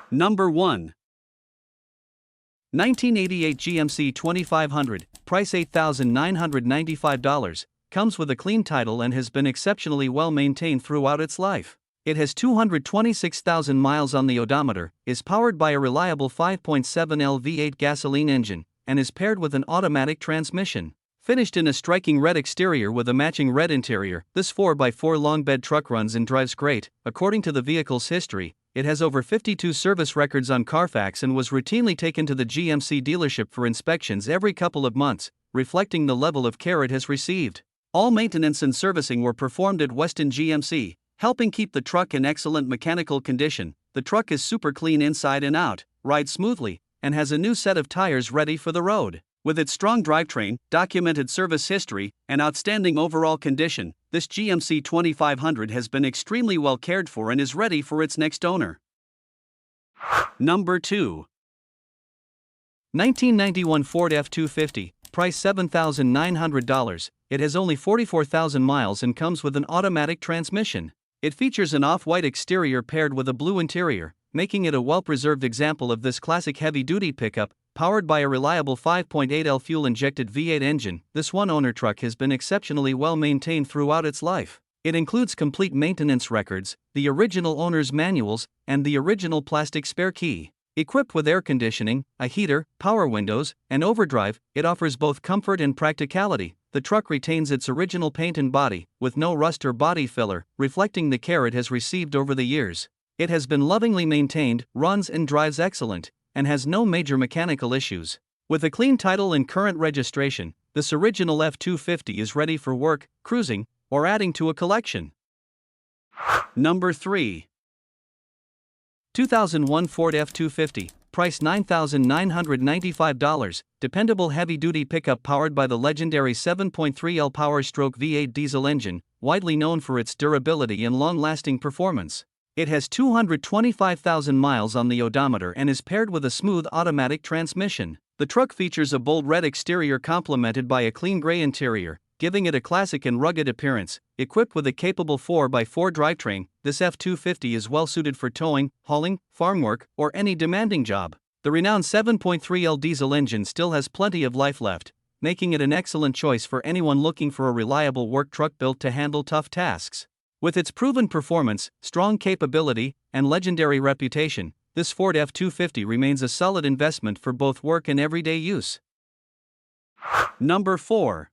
Number 1. 1988 GMC 2500, price $8,995, comes with a clean title and has been exceptionally well maintained throughout its life. It has 226,000 miles on the odometer, is powered by a reliable 5.7L V8 gasoline engine, and is paired with an automatic transmission. Finished in a striking red exterior with a matching red interior, this 4x4 long bed truck runs and drives great. According to the vehicle's history, it has over 52 service records on Carfax and was routinely taken to the GMC dealership for inspections every couple of months, reflecting the level of care it has received. All maintenance and servicing were performed at Weston GMC, helping keep the truck in excellent mechanical condition. The truck is super clean inside and out, rides smoothly, and has a new set of tires ready for the road. With its strong drivetrain, documented service history, and outstanding overall condition, this GMC 2500 has been extremely well cared for and is ready for its next owner. Number 2. 1991 Ford F-250, price $7,900. It has only 44,000 miles and comes with an automatic transmission. It features an off-white exterior paired with a blue interior, making it a well-preserved example of this classic heavy-duty pickup. Powered by a reliable 5.8L fuel-injected V8 engine, this one-owner truck has been exceptionally well maintained throughout its life. It includes complete maintenance records, the original owner's manuals, and the original plastic spare key. Equipped with air conditioning, a heater, power windows, and overdrive, it offers both comfort and practicality. The truck retains its original paint and body, with no rust or body filler, reflecting the care it has received over the years. It has been lovingly maintained, runs and drives excellent, and has no major mechanical issues. With a clean title and current registration, this original F-250 is ready for work, cruising, or adding to a collection. Number 3. 2001 Ford F-250, price $9,995, dependable heavy-duty pickup powered by the legendary 7.3L Power-Stroke V8 diesel engine, widely known for its durability and long-lasting performance. It has 225,000 miles on the odometer and is paired with a smooth automatic transmission. The truck features a bold red exterior complemented by a clean gray interior, giving it a classic and rugged appearance. Equipped with a capable 4x4 drivetrain, this F-250 is well suited for towing, hauling, farm work, or any demanding job. The renowned 7.3L diesel engine still has plenty of life left, making it an excellent choice for anyone looking for a reliable work truck built to handle tough tasks. With its proven performance, strong capability, and legendary reputation, this Ford F-250 remains a solid investment for both work and everyday use. Number 4.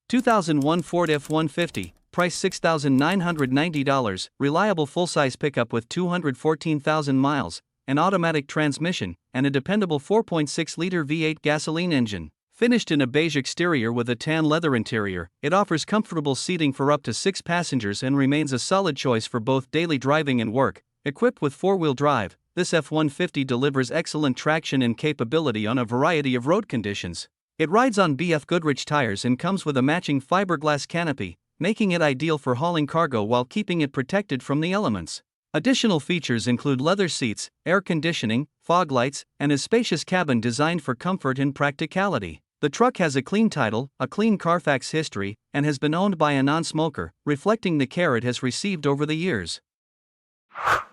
2001 Ford F-150, price $6,990, reliable full-size pickup with 214,000 miles, an automatic transmission, and a dependable 4.6-liter V8 gasoline engine. Finished in a beige exterior with a tan leather interior, it offers comfortable seating for up to 6 passengers and remains a solid choice for both daily driving and work. Equipped with 4-wheel drive, this F-150 delivers excellent traction and capability on a variety of road conditions. It rides on BF Goodrich tires and comes with a matching fiberglass canopy, making it ideal for hauling cargo while keeping it protected from the elements. Additional features include leather seats, air conditioning, fog lights, and a spacious cabin designed for comfort and practicality. The truck has a clean title, a clean Carfax history, and has been owned by a non-smoker, reflecting the care it has received over the years.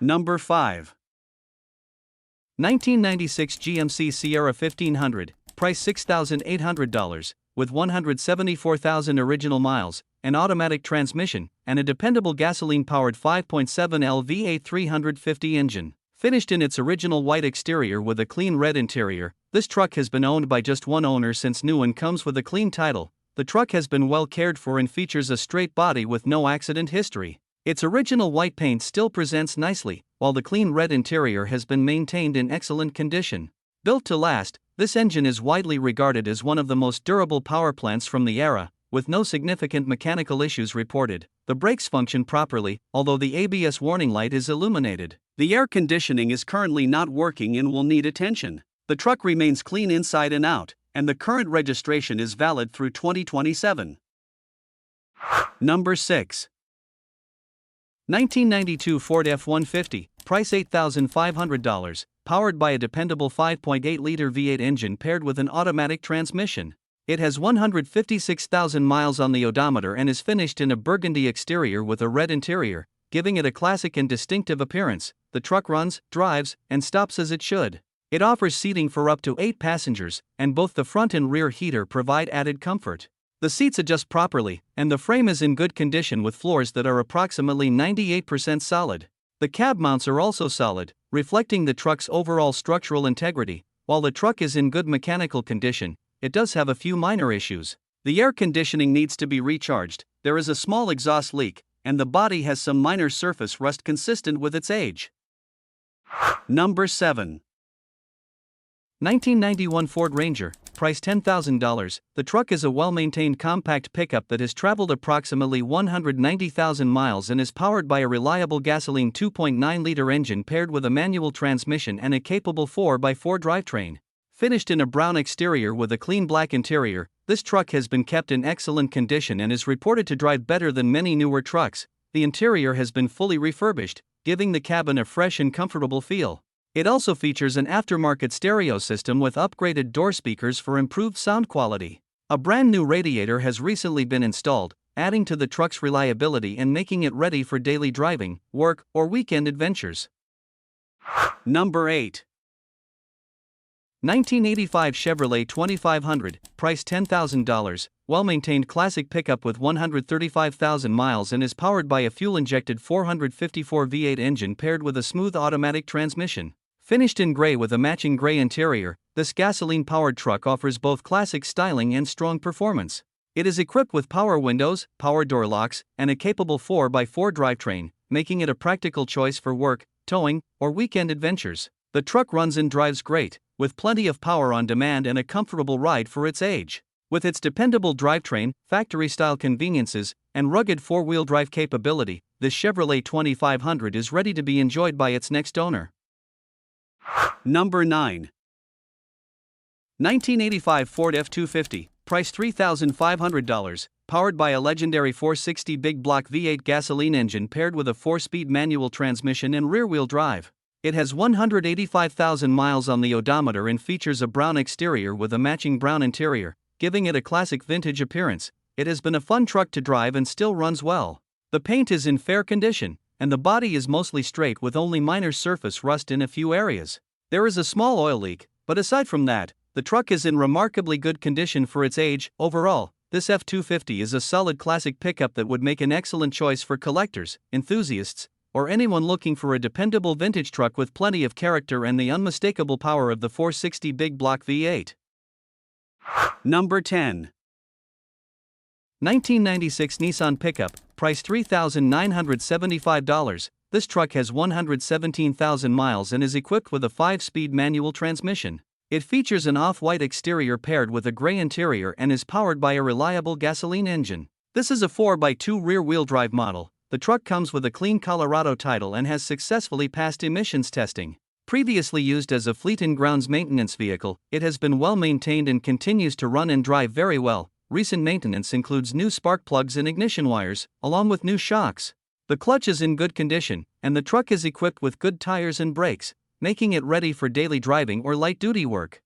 Number 5. 1996 GMC Sierra 1500, price $6,800, with 174,000 original miles, an automatic transmission, and a dependable gasoline-powered 5.7L V8 350 engine. Finished in its original white exterior with a clean red interior, this truck has been owned by just one owner since new and comes with a clean title. The truck has been well cared for and features a straight body with no accident history. Its original white paint still presents nicely, while the clean red interior has been maintained in excellent condition. Built to last, this engine is widely regarded as one of the most durable power plants from the era, with no significant mechanical issues reported. The brakes function properly, although the ABS warning light is illuminated. The air conditioning is currently not working and will need attention. The truck remains clean inside and out, and the current registration is valid through 2027. Number 6. 1992 Ford F-150, price $8,500, powered by a dependable 5.8-liter V8 engine paired with an automatic transmission. It has 156,000 miles on the odometer and is finished in a burgundy exterior with a red interior, giving it a classic and distinctive appearance. the truck runs, drives, and stops as it should. It offers seating for up to 8 passengers, and both the front and rear heater provide added comfort. The seats adjust properly, and the frame is in good condition with floors that are approximately 98% solid. The cab mounts are also solid, reflecting the truck's overall structural integrity. While the truck is in good mechanical condition, it does have a few minor issues. The air conditioning needs to be recharged, there is a small exhaust leak, and the body has some minor surface rust consistent with its age. Number 7. 1991 Ford Ranger, price $10,000. The truck is a well-maintained compact pickup that has traveled approximately 190,000 miles and is powered by a reliable gasoline 2.9-liter engine paired with a manual transmission and a capable 4x4 drivetrain. Finished in a brown exterior with a clean black interior, this truck has been kept in excellent condition and is reported to drive better than many newer trucks. The interior has been fully refurbished, giving the cabin a fresh and comfortable feel. It also features an aftermarket stereo system with upgraded door speakers for improved sound quality. A brand new radiator has recently been installed, adding to the truck's reliability and making it ready for daily driving, work, or weekend adventures. Number 8. 1985 Chevrolet 2500, price $10,000, well-maintained classic pickup with 135,000 miles and is powered by a fuel-injected 454 V8 engine paired with a smooth automatic transmission. Finished in gray with a matching gray interior, this gasoline-powered truck offers both classic styling and strong performance. It is equipped with power windows, power door locks, and a capable 4x4 drivetrain, making it a practical choice for work, towing, or weekend adventures. The truck runs and drives great, with plenty of power on demand and a comfortable ride for its age. With its dependable drivetrain, factory-style conveniences, and rugged four-wheel drive capability, this Chevrolet 2500 is ready to be enjoyed by its next owner. Number 9. 1985 Ford F-250, price $3,500, powered by a legendary 460 big block V8 gasoline engine paired with a 4-speed manual transmission and rear-wheel drive. It has 185,000 miles on the odometer and features a brown exterior with a matching brown interior, giving it a classic vintage appearance. It has been a fun truck to drive and still runs well. The paint is in fair condition, and the body is mostly straight with only minor surface rust in a few areas. There is a small oil leak, but aside from that, the truck is in remarkably good condition for its age. Overall, this F-250 is a solid classic pickup that would make an excellent choice for collectors, enthusiasts, or anyone looking for a dependable vintage truck with plenty of character and the unmistakable power of the 460 big block V8. Number 10. 1996 Nissan Pickup, price $3,975. This truck has 117,000 miles and is equipped with a 5-speed manual transmission. It features an off-white exterior paired with a gray interior and is powered by a reliable gasoline engine. This is a 4x2 rear-wheel drive model. The truck comes with a clean Colorado title and has successfully passed emissions testing. Previously used as a fleet and grounds maintenance vehicle, it has been well maintained and continues to run and drive very well. Recent maintenance includes new spark plugs and ignition wires, along with new shocks. The clutch is in good condition, and the truck is equipped with good tires and brakes, making it ready for daily driving or light-duty work.